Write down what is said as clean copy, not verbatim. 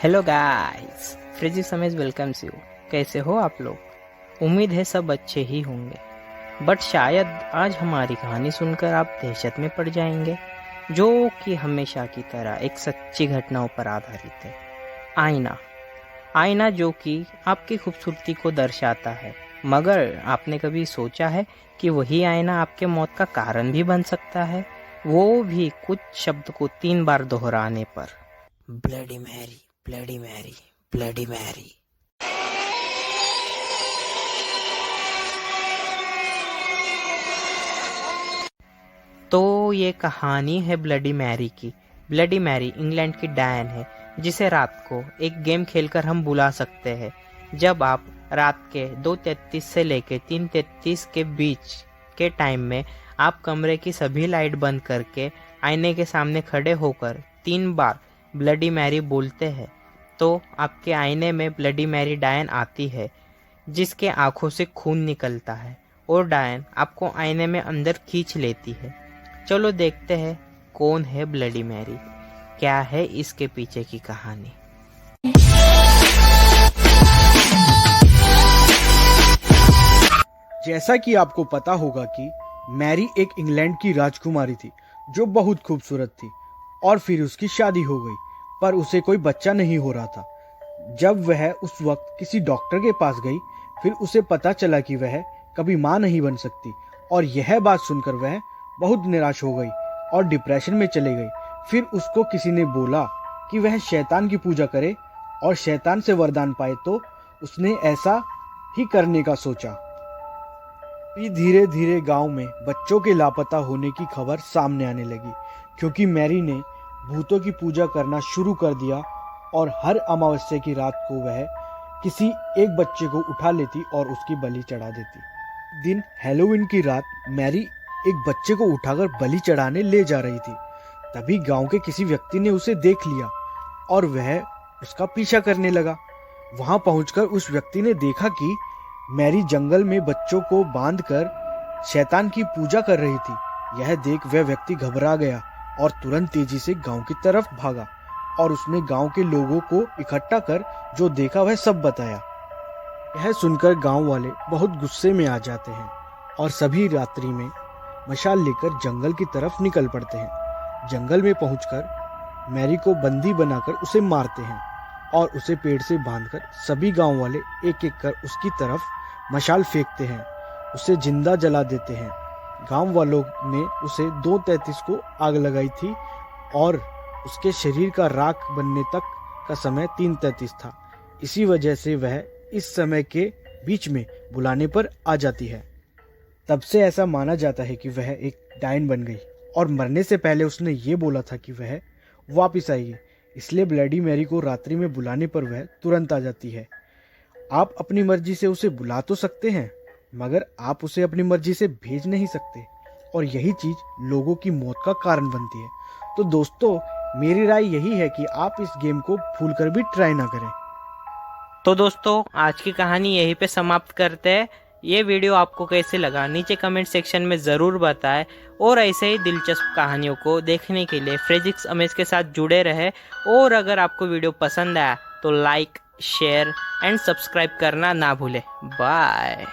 Hello guys, फ्रिजी Samej welcomes you. कैसे हो आप लोग? उम्मीद है सब अच्छे ही होंगे। बट शायद आज हमारी कहानी सुनकर आप दहशत में पड़ जाएंगे, जो कि हमेशा की तरह एक सच्ची घटनाओं पर आधारित है। आईना। आईना जो कि आपकी खूबसूरती को दर्शाता है, मगर आपने कभी सोचा है कि वही आईना आपके मौत का कारण भी बन सकता है, वो भी कुछ शब्द को 3 बार दोहराने पर। Bloody Mary, Bloody Mary, Bloody Mary. तो ये कहानी है ब्लडी मैरी की। ब्लडी मैरी इंग्लैंड की डायन है, जिसे रात को एक गेम खेलकर हम बुला सकते हैं। जब आप रात के 2:33 से लेकर 3:33 के बीच के टाइम में आप कमरे की सभी लाइट बंद करके आईने के सामने खड़े होकर 3 बार ब्लडी मैरी बोलते हैं, तो आपके आईने में ब्लडी मैरी डायन आती है, जिसके आंखों से खून निकलता है और डायन आपको आईने में अंदर खींच लेती है। चलो देखते हैं कौन है ब्लडी मैरी, क्या है इसके पीछे की कहानी। जैसा कि आपको पता होगा कि मैरी एक इंग्लैंड की राजकुमारी थी जो बहुत खूबसूरत थी, और फिर उसकी शादी हो गई, पर उसे कोई बच्चा नहीं हो रहा था। जब वह उस वक्त किसी डॉक्टर के पास गई, फिर उसे पता चला कि वह कभी माँ नहीं बन सकती, और यह बात सुनकर वह बहुत निराश हो गई और डिप्रेशन में चले गई। फिर उसको किसी ने बोला कि वह शैतान की पूजा करे और शैतान से वरदान पाए, तो उसने ऐसा ही करने का सोचा। फिर धीरे धीरे गांव में बच्चों के लापता होने की खबर सामने आने लगी, क्योंकि मैरी ने भूतों की पूजा करना शुरू कर दिया और हर अमावस्या की रात को वह किसी एक बच्चे को उठा लेती और उसकी बलि चढ़ा देती। दिन हैलोवीन की रात मैरी एक बच्चे को उठाकर बलि चढ़ाने ले जा रही थी। तभी गांव के किसी व्यक्ति ने उसे देख लिया और वह उसका पीछा करने लगा। वहां पहुंचकर उस व्यक्ति ने देखा कि मैरी जंगल में बच्चों को बांधकर शैतान की पूजा कर रही थी। यह देख वह व्यक्ति घबरा गया और तुरंत तेजी से गांव की तरफ भागा, और उसने गांव के लोगों को इकट्ठा कर जो देखा वह सब बताया। यह सुनकर गांव वाले बहुत गुस्से में आ जाते हैं और सभी रात्रि में मशाल लेकर जंगल की तरफ निकल पड़ते हैं। जंगल में पहुंचकर मैरी को बंदी बनाकर उसे मारते हैं और उसे पेड़ से बांधकर सभी गांव वाले एक एक कर उसकी तरफ मशाल फेंकते हैं, उसे जिंदा जला देते हैं। गांव वालों ने उसे 2:33 को आग लगाई थी और उसके शरीर का राख बनने तक का समय 3:33 था। इसी वजह से वह इस समय के बीच में बुलाने पर आ जाती है। तब से ऐसा माना जाता है कि वह एक डायन बन गई, और मरने से पहले उसने ये बोला था कि वह वापिस आएगी, इसलिए ब्लडी मैरी को रात्रि में बुलाने पर वह तुरंत आ जाती है। आप अपनी मर्जी से उसे बुला तो सकते हैं, मगर आप उसे अपनी मर्जी से भेज नहीं सकते, और यही चीज लोगों की मौत का कारण बनती है। तो दोस्तों, मेरी राय यही है कि आप इस गेम को भूलकर भी ट्राई ना करें। तो दोस्तों, आज की कहानी यहीं पे समाप्त करते हैं। ये वीडियो आपको कैसे लगा नीचे कमेंट सेक्शन में ज़रूर बताएं, और ऐसे ही दिलचस्प कहानियों को देखने के लिए फ्रेजिक्स अमेज के साथ जुड़े रहे। और अगर आपको वीडियो पसंद आया तो लाइक, शेयर एंड सब्सक्राइब करना ना भूलें। बाय।